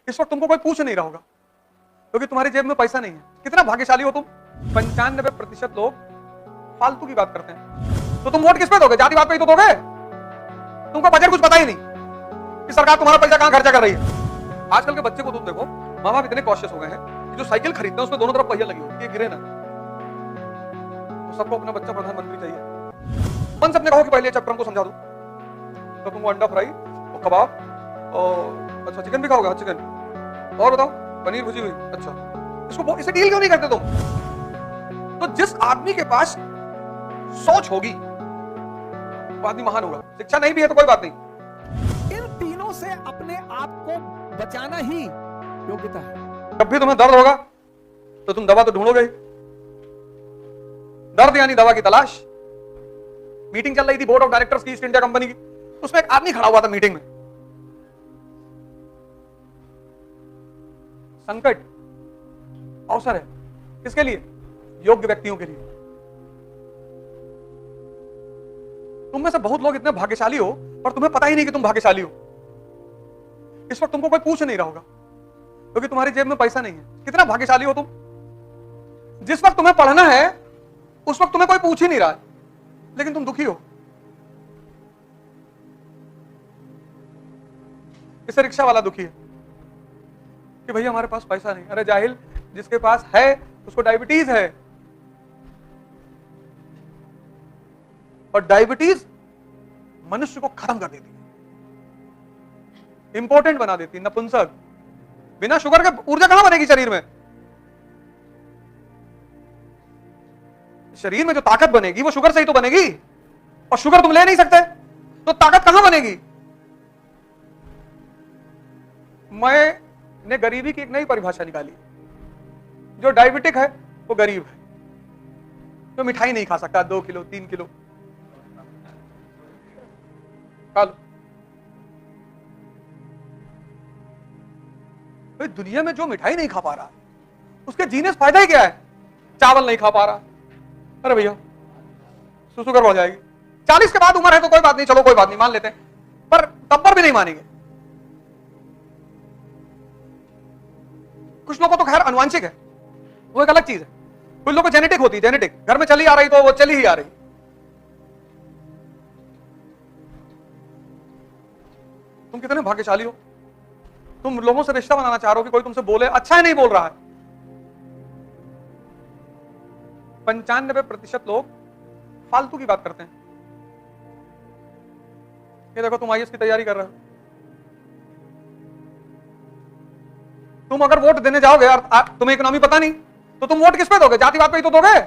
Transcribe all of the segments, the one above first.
इस वक्त तुमको कोई पूछ नहीं रहा होगा क्योंकि तुम्हारी जेब में पैसा नहीं है। कितना भाग्यशाली हो तुम। 95% लोग फालतू की बात करते हैं। तो तुम वोट किस पे दोगे? जातिवाद पे ही तो दोगे। तुमको बजट कुछ पता ही नहीं कि सरकार तुम्हारा पैसा कहां खर्चा कर रही है। आजकल के बच्चे को तुम देखो, माँ बाप इतने कॉशियस हो गए हैं कि जो साइकिल खरीदते हैं उसमें दोनों तरफ पहिया लगी होती है, गिरे ना। तो सबको अपना बच्चा प्रधानमंत्री चाहिए। मन से अपने कहो कि पहले चैप्टर को समझा दो, तो तुमको अंडा फ्राई और कबाब और अच्छा चिकन भी खाओगे? चिकन और बताओ, पनीर भुजी हुई। अच्छा, इसे डील क्यों नहीं करते तुम? तो जिस आदमी के पास सोच होगी वो आदमी महान होगा। शिक्षा नहीं भी है तो कोई बात नहीं। इन तीनों से अपने आप को बचाना ही योग्यता है। जब भी तुम्हें दर्द होगा तो तुम दवा तो ढूंढोगे ही। दर्द यानी दवा की तलाश। मीटिंग चल रही थी बोर्ड ऑफ डायरेक्टर्स की ईस्ट इंडिया कंपनी की, उसमें एक आदमी खड़ा हुआ था मीटिंग में। संकट अवसर है किसके लिए? योग्य व्यक्तियों के लिए। तुम में से बहुत लोग इतने भाग्यशाली हो और तुम्हें पता ही नहीं कि तुम भाग्यशाली हो। इस वक्त तुमको कोई पूछ नहीं रहा होगा क्योंकि तुम्हारी जेब में पैसा नहीं है। कितना भाग्यशाली हो तुम। जिस वक्त तुम्हें पढ़ना है उस वक्त तुम्हें कोई पूछ ही नहीं रहा है, लेकिन तुम दुखी हो। इससे रिक्शा वाला दुखी है कि भैया हमारे पास पैसा नहीं। अरे जाहिल, जिसके पास है उसको डायबिटीज है, और डायबिटीज मनुष्य को खत्म कर देती है, इंपॉर्टेंट बना देती है, नपुंसक। बिना शुगर के ऊर्जा कहां बनेगी शरीर में? शरीर में जो ताकत बनेगी वो शुगर से ही तो बनेगी, और शुगर तुम ले नहीं सकते तो ताकत कहां बनेगी? मैंने गरीबी की एक नई परिभाषा निकाली। जो डायबिटिक है वो गरीब है, जो मिठाई नहीं खा सकता 2 किलो 3 किलो खा लो। भाई दुनिया में जो मिठाई नहीं खा पा रहा उसके जीने से फायदा ही क्या है? चावल नहीं खा पा रहा, अरे भैया शुगर बढ़ जाएगी। 40 के बाद उम्र है तो कोई बात नहीं, चलो कोई बात नहीं मान लेते हैं, पर तब पर भी नहीं मानेंगे। कुछ लोगों को तो खैर अनुवांशिक है, वो एक अलग चीज है। कुछ लोगों को जेनेटिक होती है, जेनेटिक घर में चली आ रही तो वो चली ही आ रही। तुम कितने भाग्यशाली हो। तुम लोगों से रिश्ता बनाना चाह रहे हो कि कोई तुमसे बोले अच्छा है नहीं बोल रहा है। 95% लोग फालतू की बात करते हैं। ये देखो तुम आईएएस की तैयारी कर रहे हो, तुम अगर वोट देने जाओगे और तुम्हें इकोनॉमी पता नहीं तो तुम वोट किस पे दोगे? जातिवाद पे ही तो दोगे।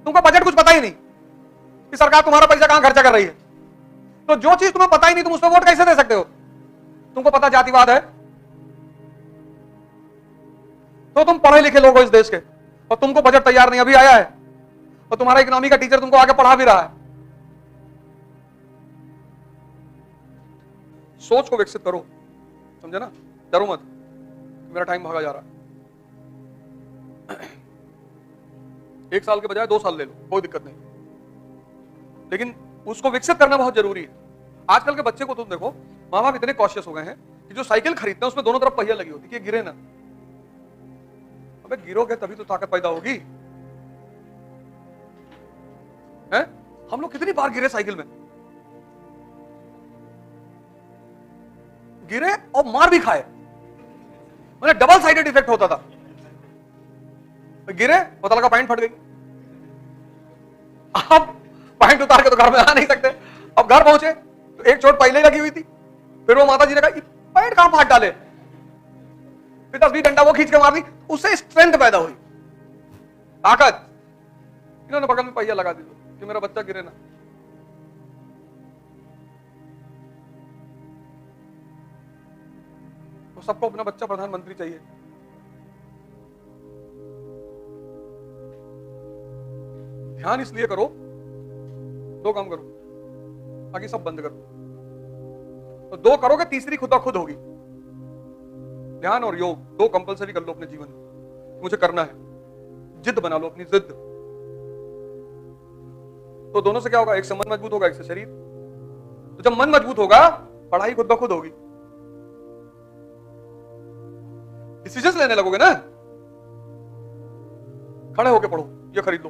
तुमको बजट कुछ पता ही नहीं कि सरकार तुम्हारा पैसा कहां खर्चा कर रही है। तो जो चीज तुम्हें पता ही नहीं तुम उस पर वोट कैसे दे सकते हो? तुमको पता जातिवाद है तो तुम पढ़े लिखे लोग हो इस देश के, और तुमको बजट तैयार नहीं अभी आया है, और तुम्हारा इकोनॉमी का टीचर तुमको आगे पढ़ा भी रहा है। सोच को विकसित करो, समझे ना? डरो मत, मेरा टाइम भागा जा रहा है। 1 साल के बजाय 2 साल ले लो, कोई दिक्कत नहीं, लेकिन उसको विकसित करना बहुत जरूरी है। आजकल के बच्चे को तुम देखो, माँ बाप इतने कॉशियस हो गए हैं कि जो साइकिल खरीदते हैं उसमें दोनों तरफ पहिया लगी होती है कि गिरे ना। अबे गिरोगे तभी तो ताकत पैदा होगी। हैं? हम लोग कितनी बार गिरे साइकिल में, गिरे और मार भी खाए, मतलब डबल साइडेड इफेक्ट होता था। गिरे पता लगा पैंट फट गई। अब पैंट उतार के तो घर में आ नहीं सकते। अब घर पहुंचे तो एक चोट पहले लगी हुई थी, फिर वो माता जी ने कहा पैंट कहां फाड़ डाले, फिर 10-20 डंडा वो खींच के मार दी, उससे स्ट्रेंथ पैदा हुई, ताकत। इन्होंने बगल में पहिया लगा दी कि मेरा बच्चा गिरे ना। तो सबको अपना बच्चा प्रधानमंत्री चाहिए। ध्यान इसलिए करो, 2 काम करो, बाकी सब बंद करो। तो 2 करोगे, तीसरी खुद ब खुद होगी। ध्यान और योग 2 कंपलसरी कर लो अपने जीवन में। मुझे करना है, जिद बना लो अपनी, जिद। तो दोनों से क्या होगा? एक से मन मजबूत होगा, एक से शरीर। तो जब मन मजबूत होगा, पढ़ाई खुद ब खुद होगी। डिसीजंस लेने लगोगे ना। खड़े होके पढ़ो, ये खरीद लो।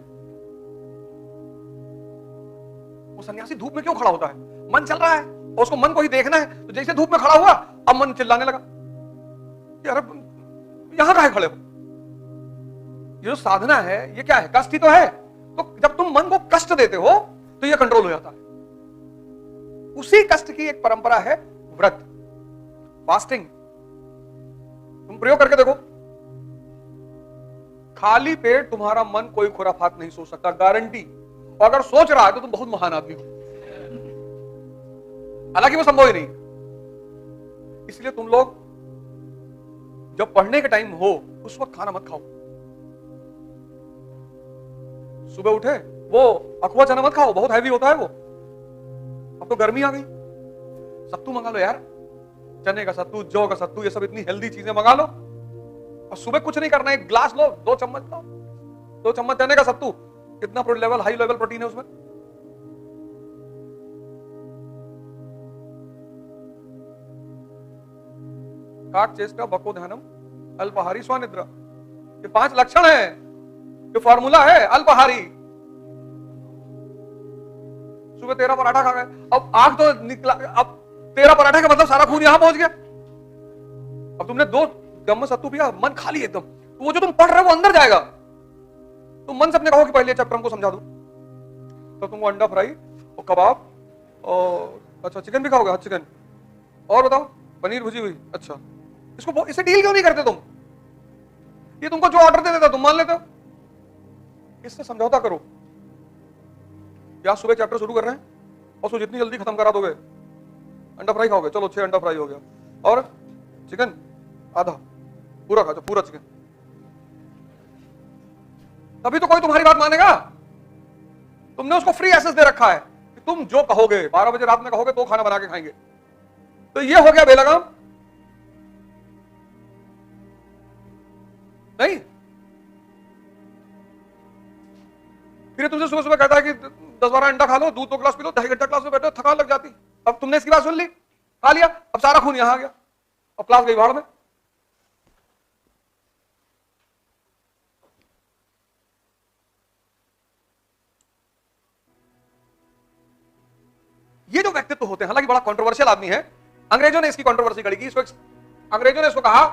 वो सन्यासी धूप में क्यों खड़ा होता है? मन चल रहा है और उसको मन को ही देखना है। तो जैसे धूप में खड़ा हुआ, अब मन चिल्लाने लगा, यार यहां काहे खड़े हो? ये जो साधना है ये क्या है? कष्ट ही तो है। तो जब तुम मन को कष्ट देते हो तो ये कंट्रोल हो जाता है। उसी कष्ट की एक परंपरा है व्रत, फास्टिंग। तुम प्रयोग करके देखो, खाली पेट तुम्हारा मन कोई खुराफात नहीं सोच सकता, गारंटी। और अगर सोच रहा है तो तुम बहुत महान आदमी हो, हालांकि वो संभव ही नहीं। इसलिए तुम लोग जब पढ़ने के टाइम हो उस वक्त खाना मत खाओ। सुबह उठे वो अखवा चना मत खाओ, बहुत हैवी होता है वो। अब तो गर्मी आ गई, सत्तू मंगा लो यार, चने का सत्तू, जौ का सत्तू, ये सब इतनी हेल्दी चीजें मंगा लो। और सुबह कुछ नहीं करना, एक ग्लास लो, 2 चम्मच लो, 2 चम्मच चने का सत्तू, कितना लेवल, हाई लेवल प्रोटीन है उसमें। काक चेष्टा बको ध्यानम अल्पाहारी स्वानिद्रा, ये 5 लक्षण है, ये फॉर्मूला है अल्पाहारी। सुबह 13 पराठा खा गए, अब आग तो निकला, अब 13 पराठे का मतलब सारा खून यहां पहुंच गया। अब तुमने 2 चम्मच सत्तू पिया, मन खाली एकदम, तो वो जो तुम पढ़ रहे हो वो अंदर जाएगा। तो मन से अपने कहो कि पहले चैप्टर हमको समझा दो, तो तुमको अंडा फ्राई और कबाब और अच्छा चिकन भी खाओगे? हाँ चिकन, और बताओ पनीर भुजी हुई, अच्छा। इसको इसे डील क्यों नहीं करते तुम? ये तुमको जो ऑर्डर दे देता तुम मान लेते हो। इससे समझौता करो। या सुबह चैप्टर शुरू कर रहे हैं और उसको जितनी जल्दी खत्म करा दोगे, अंडा फ्राई खाओगे, चलो 6 अंडा फ्राई हो गया, और चिकन आधा, पूरा खा, पूरा चिकन। तभी तो कोई तुम्हारी बात मानेगा। तुमने उसको फ्री एक्सेस दे रखा है कि तुम जो कहोगे, 12 बजे रात में कहोगे तो खाना बना के खाएंगे। तो ये हो गया बेलगाम नहीं। फिर तुमसे सुबह सुबह कहता है कि 10-12 अंडा खा लो, दूध 2 गिलास पी लो, 2.5 घंटा क्लास में बैठो, थकान लग जाती। अब तुमने इसकी बात सुन ली, खा लिया, अब सारा खून यहां आ गया, अब क्लास गई भाड़ में। ये जो व्यक्तित्व होते हैं, हालांकि बड़ा कंट्रोवर्शियल आदमी है, अंग्रेजों ने इसकी कंट्रोवर्सी करी की। अंग्रेजों ने इसको कहा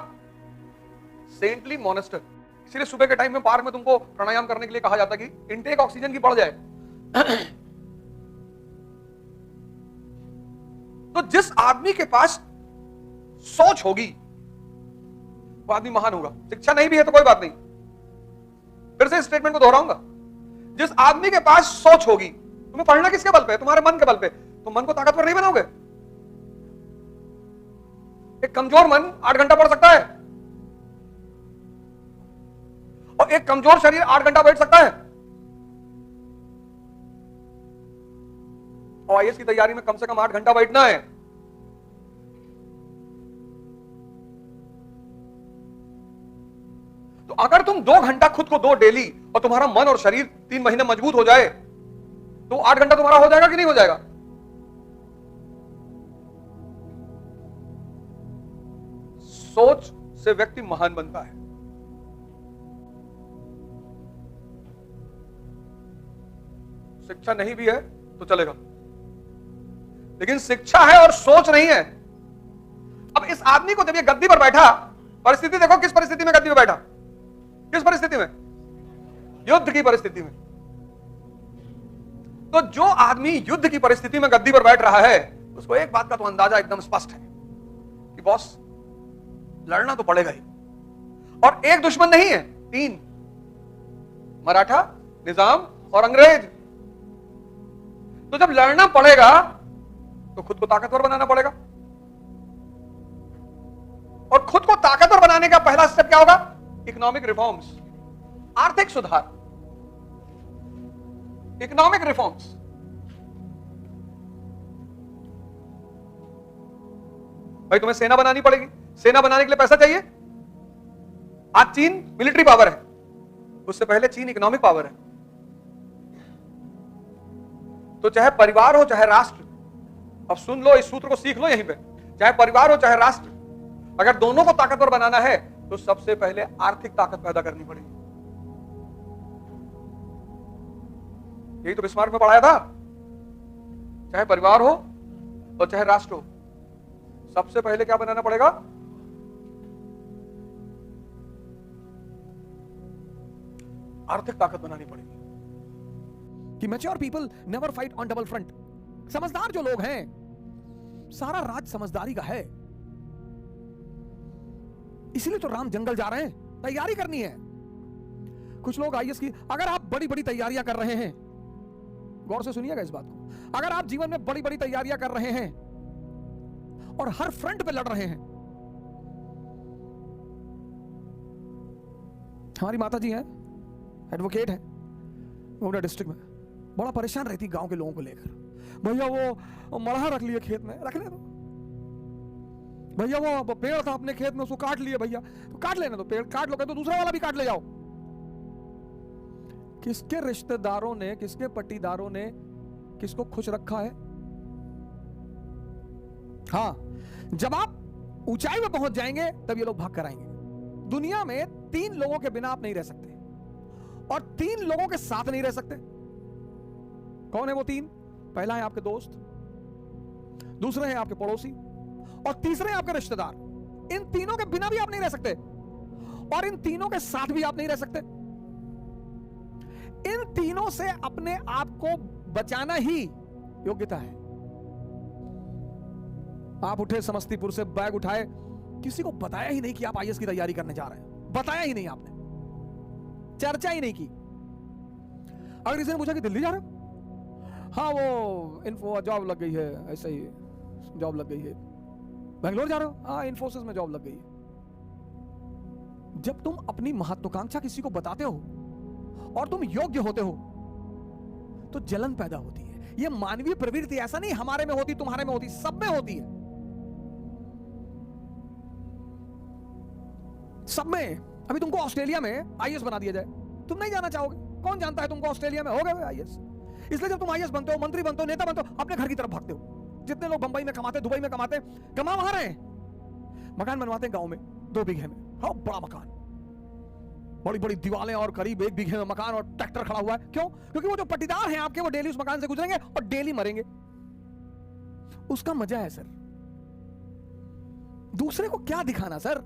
सेंटली मॉनेस्टर। इसलिए सुबह के टाइम में पार्क में तुमको प्राणायाम करने के लिए कहा जाता है कि इनटेक ऑक्सीजन की बढ़ जाए। तो जिस आदमी के पास सोच होगी वो आदमी महान होगा। शिक्षा नहीं भी है तो कोई बात नहीं, फिर से स्टेटमेंट को दोहराऊंगा। जिस आदमी के पास सोच होगी, तुम्हें पढ़ना किसके बल पे? तुम्हारे मन के बल पे। तो मन को ताकतवर नहीं बनाओगे। एक कमजोर मन 8 घंटा पढ़ सकता है और एक कमजोर शरीर 8 घंटा बैठ सकता है। और आईएएस की तैयारी में कम से कम 8 घंटा बैठना है। तो अगर तुम 2 घंटा खुद को दो डेली और तुम्हारा मन और शरीर 3 महीने मजबूत हो जाए तो 8 घंटा तुम्हारा हो जाएगा कि नहीं हो जाएगा? सोच से व्यक्ति महान बनता है। शिक्षा नहीं भी है तो चलेगा, लेकिन शिक्षा है और सोच नहीं है। अब इस आदमी को जब ये गद्दी पर बैठा, परिस्थिति देखो किस परिस्थिति में गद्दी पर बैठा, किस परिस्थिति में? युद्ध की परिस्थिति में। तो जो आदमी युद्ध की परिस्थिति में गद्दी पर बैठ रहा है उसको एक बात का तो अंदाजा एकदम स्पष्ट है कि बॉस लड़ना तो पड़ेगा ही, और एक दुश्मन नहीं है, 3, मराठा, निजाम और अंग्रेज। तो जब लड़ना पड़ेगा तो खुद को ताकतवर बनाना पड़ेगा, और खुद को ताकतवर बनाने का पहला स्टेप क्या होगा? इकोनॉमिक रिफॉर्म्स, आर्थिक सुधार, इकोनॉमिक रिफॉर्म्स। भाई तुम्हें सेना बनानी पड़ेगी, सेना बनाने के लिए पैसा चाहिए। आज चीन मिलिट्री पावर है, उससे पहले चीन इकोनॉमिक पावर है। तो चाहे परिवार हो चाहे राष्ट्र, अब सुन लो, इस सूत्र को सीख लो यहीं पे, चाहे परिवार हो चाहे राष्ट्र, अगर दोनों को ताकतवर बनाना है तो सबसे पहले आर्थिक ताकत पैदा करनी पड़ेगी। यही तो बिस्मार्क में पढ़ाया था, चाहे परिवार हो और चाहे राष्ट्र हो, सबसे पहले क्या बनाना पड़ेगा? आर्थिक ताकत बनानी पड़ेगी। कि mature people never fight on double front. समझदार जो लोग हैं, सारा राज समझदारी का है। इसीलिए तो राम जंगल जा रहे हैं, तैयारी करनी है। कुछ लोग आईएएस की, अगर आप बड़ी बड़ी तैयारियां कर रहे हैं, गौर से सुनिएगा इस बात को, अगर आप जीवन में बड़ी बड़ी तैयारियां कर रहे हैं और हर फ्रंट पे लड़ रहे हैं। हमारी माता जी हैं, एडवोकेट है गोंडा डिस्ट्रिक्ट में, बड़ा परेशान रहती गांव के लोगों को लेकर। भैया वो मरहा रख लिए खेत में, रखने दो भैया, वो पेड़ था अपने खेत में उसको काट लिए भैया, तो काट लेने दो, पेड़ काट लो, तो दूसरा वाला भी काट ले जाओ। किसके रिश्तेदारों ने, किसके पट्टीदारों ने किसको खुश रखा है? हां, जब आप ऊंचाई में पहुंच जाएंगे तब ये लोग भाग कर आएंगे। दुनिया में 3 लोगों के बिना आप नहीं रह सकते और 3 लोगों के साथ नहीं रह सकते। कौन है वो 3? पहला है आपके दोस्त, दूसरे हैं आपके पड़ोसी और तीसरे हैं आपके रिश्तेदार। इन तीनों के बिना भी आप नहीं रह सकते और इन तीनों के साथ भी आप नहीं रह सकते। इन तीनों से अपने आप को बचाना ही योग्यता है। आप उठे समस्तीपुर से, बैग उठाए, किसी को बताया ही नहीं कि आप आईएएस की तैयारी करने जा रहे हैं, बताया ही नहीं आपने, चर्चा ही नहीं की। अगर किसी ने पूछा कि दिल्ली जा रहे हो, हाँ वो इन्फो जॉब लग गई है, ऐसा ही जॉब लग गई है। बेंगलोर जा रहे हो, हाँ इन्फोसिस में जॉब लग गई है। जब तुम अपनी महत्वाकांक्षा किसी को बताते हो और तुम योग्य होते हो तो जलन पैदा होती है। यह मानवीय प्रवृत्ति, ऐसा नहीं हमारे में होती, तुम्हारे में होती, सब में होती है, सब में। अभी तुमको ऑस्ट्रेलिया में आईएएस बना दिया जाए, तुम नहीं जाना चाहोगे? कौन जानता है तुमको ऑस्ट्रेलिया में हो गए आईएएस? इसलिए जब तुम आईएएस बनते हो, मंत्री बनते हो, नेता बनते हो, अपने घर की तरफ भागते हो। जितने लोग बंबई में कमाते, दुबई में कमाते, कमा वहां रहे, मकान बनवाते हैं गांव में 2 बीघे में, हाँ बड़ा मकान, बड़ी बड़ी दीवारें और करीब 1 बीघे में मकान और ट्रैक्टर खड़ा हुआ है। क्यों? क्योंकि वो जो पट्टीदार हैं आपके, वो डेली उस मकान से गुजरेंगे और डेली मरेंगे। उसका मजा है सर। दूसरे को क्या दिखाना सर?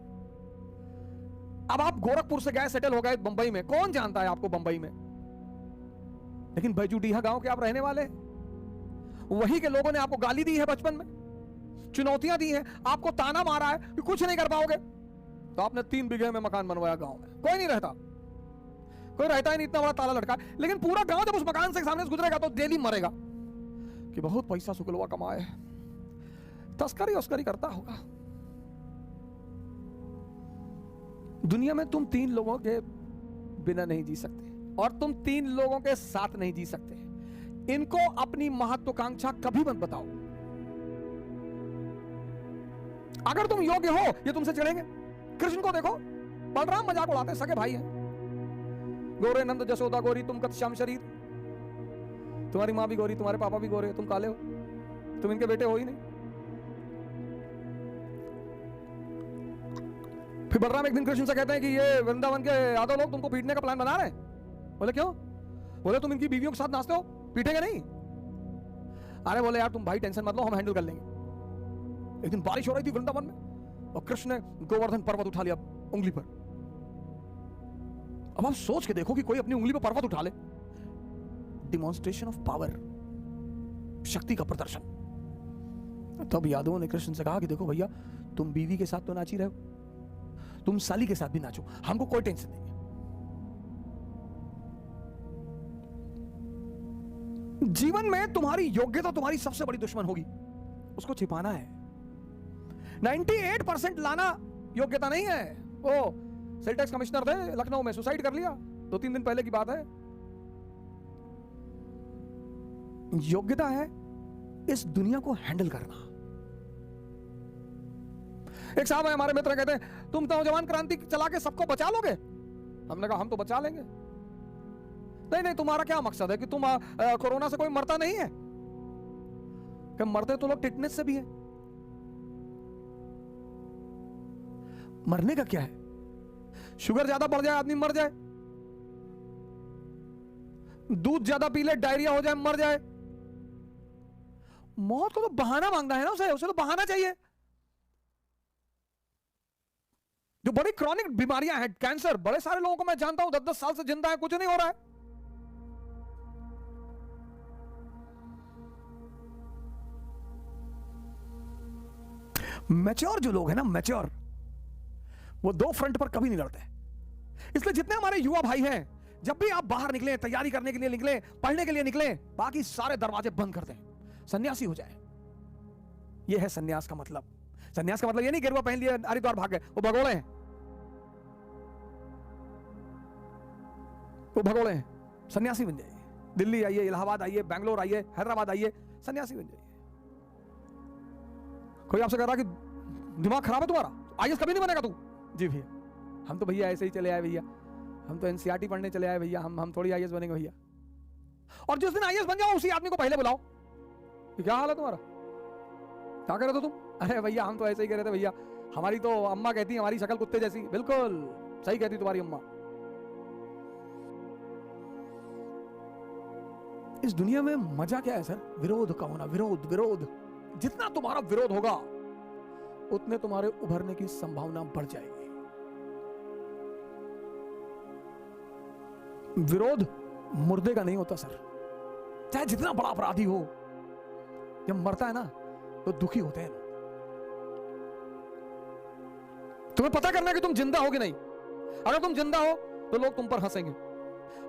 अब आप गोरखपुर से गए, सेटल हो गए बंबई में, कौन जानता है आपको बंबई में? लेकिन बैजूडीहा गांव के आप रहने वाले हैं, वही के लोगों ने आपको गाली दी है बचपन में, चुनौतियां दी हैं, आपको ताना मारा है कि कुछ नहीं कर पाओगे, तो आपने 3 बीघे में मकान बनवाया गांव में। कोई नहीं रहता, कोई रहता ही नहीं, इतना बड़ा ताला लटका। लेकिन पूरा गांव जब उस मकान से सामने से गुजरेगा तो डेली मरेगा कि बहुत पैसा सुकलवा कमाए, तस्करी उस्करी करता होगा। दुनिया में तुम 3 लोगों के बिना नहीं जी सकते और तुम 3 लोगों के साथ नहीं जी सकते। इनको अपनी महत्वाकांक्षा कभी मत बताओ। अगर तुम योग्य हो, ये तुमसे चिढ़ेंगे। कृष्ण को देखो, बलराम मजाक उड़ाते, सगे भाई हैं, गोरे नंद जसोदा गोरी, तुम कत श्याम शरीर, तुम्हारी मां भी गोरी, तुम्हारे पापा भी गोरे, तुम काले हो, तुम इनके बेटे हो ही नहीं। फिर बलराम एक दिन कृष्ण से कहते हैं कि ये वृंदावन के यादव लोग तुमको पीटने का प्लान बना रहे हैं। बोले क्यों? बोले तुम इनकी बीवियों के साथ नाचते हो, पीटेंगे नहीं? अरे बोले यार तुम भाई टेंशन मत लो, हम हैंडल कर लेंगे। एक दिन बारिश हो रही थी वृंदावन में और कृष्ण ने गोवर्धन पर्वत उठा लिया उंगली पर। अब आप सोच के देखो कि कोई अपनी उंगली पर पर्वत उठा ले, डिमॉन्स्ट्रेशन ऑफ पावर, शक्ति का प्रदर्शन। तब यादवों ने कृष्ण से कहा कि देखो भैया, तुम बीवी के साथ तो नाच ही रहे हो, तुम साली के साथ भी नाचो, हमको कोई टेंशन नहीं है। जीवन में तुम्हारी योग्यता तुम्हारी सबसे बड़ी दुश्मन होगी, उसको छिपाना है। 98% लाना योग्यता नहीं है। वो सेल टैक्स कमिश्नर थे लखनऊ में, सुसाइड कर लिया 2-3 दिन पहले की बात है। योग्यता है इस दुनिया को हैंडल करना। एक साहब है हमारे मित्र, कहते हैं तुम नौजवान क्रांति चला के सबको बचा लोगे। हमने कहा हम तो बचा लेंगे। नहीं नहीं, तुम्हारा क्या मकसद है कि तुम कोरोना से कोई मरता नहीं है? कि मरते तो लोग टिटनेस से भी है। मरने का क्या है? शुगर ज्यादा बढ़ जाए आदमी मर जाए, दूध ज्यादा पी ले डायरिया हो जाए मर जाए। मौत को तो बहाना मांगना है ना, उसे तो बहाना चाहिए। जो बड़ी क्रॉनिक बीमारियां हैं, कैंसर, बड़े सारे लोगों को मैं जानता हूं 10-10 साल से जिंदा है, कुछ नहीं हो रहा है। मैच्योर जो लोग हैं ना, मैच्योर, वो दो फ्रंट पर कभी नहीं लड़ते। इसलिए जितने हमारे युवा भाई हैं, जब भी आप बाहर निकले, तैयारी करने के लिए निकले, पढ़ने के लिए निकले, बाकी सारे दरवाजे बंद कर दें, सन्यासी हो जाए। यह है सन्यास का मतलब। सन्यास का मतलब यह नहीं गेरुआ पहन लिया हरिद्वार भाग गए, वो भगोड़े हैं, वो भगोड़े हैं। सन्यासी बन जाइए, दिल्ली आइए, इलाहाबाद आइए, बैंगलोर आइए, हैदराबाद आइए, सन्यासी बन जाइए। कोई आपसे कह रहा कि दिमाग खराब है तुम्हारा, आईएएस कभी नहीं बनेगा तू? जी भैया, हम तो भैया ऐसे ही चले आए भैया, हम तो एनसीईआरटी पढ़ने चले आए भैया, हम थोड़ी आईएएस बनेंगे भैया। और जिस दिन आईएएस बन जाओ उसी आदमी को पहले बुलाओ कि क्या हाल है तुम्हारा, क्या कर रहे थे तुम? अरे भैया हम तो ऐसे ही कह रहे थे भैया, हमारी तो अम्मा कहती है हमारी शक्ल कुत्ते जैसी। बिल्कुल सही कहती तुम्हारी अम्मा। इस दुनिया में मजा क्या है सर? विरोध का होना, विरोध विरोध। जितना तुम्हारा विरोध होगा उतने तुम्हारे उभरने की संभावना बढ़ जाएगी। विरोध मुर्दे का नहीं होता सर, चाहे जितना बड़ा अपराधी हो, जब मरता है ना तो दुखी होते हैं। तुम्हें पता करना है कि तुम जिंदा हो कि नहीं। अगर तुम जिंदा हो तो लोग तुम पर हंसेंगे,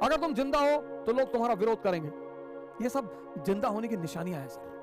अगर तुम जिंदा हो तो लोग तुम्हारा विरोध करेंगे। ये सब जिंदा होने की निशानियां हैं सर।